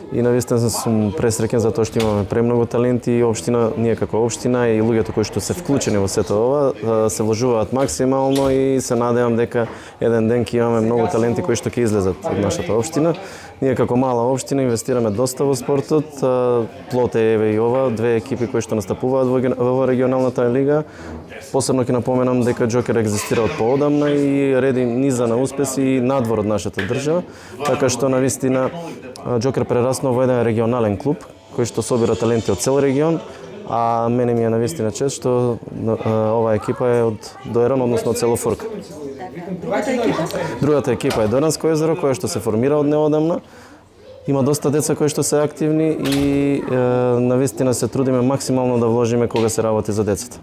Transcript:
И навистина сум пресреќен затоа што имаме премногу таленти и општина, ние како општина и луѓето кои што се вклучени во сето ова се вложуваат максимално и се надевам дека еден ден ќе имаме многу таленти кои што ќе излезат од нашата општина. Ние како мала општина инвестираме доста во спортот. Плод е еве и ова, две екипи кои што настапуваат во регионалната лига. Посебно ќе напоменам дека Џокер екзистира од поодамна и реди низа на успеси надвор од нашата држава, така што навистина Џокер прерасна во еден регионален клуб кој што собира таленти од цел регион, а мене ми е навистина чест што оваа екипа е од Доеран, односно од село Фурка. Другата екипа е Дојранско езеро, која што се формира од неодамна. Има доста деца кои што се активни и навистина се трудиме максимално да вложиме кога се работи за децата.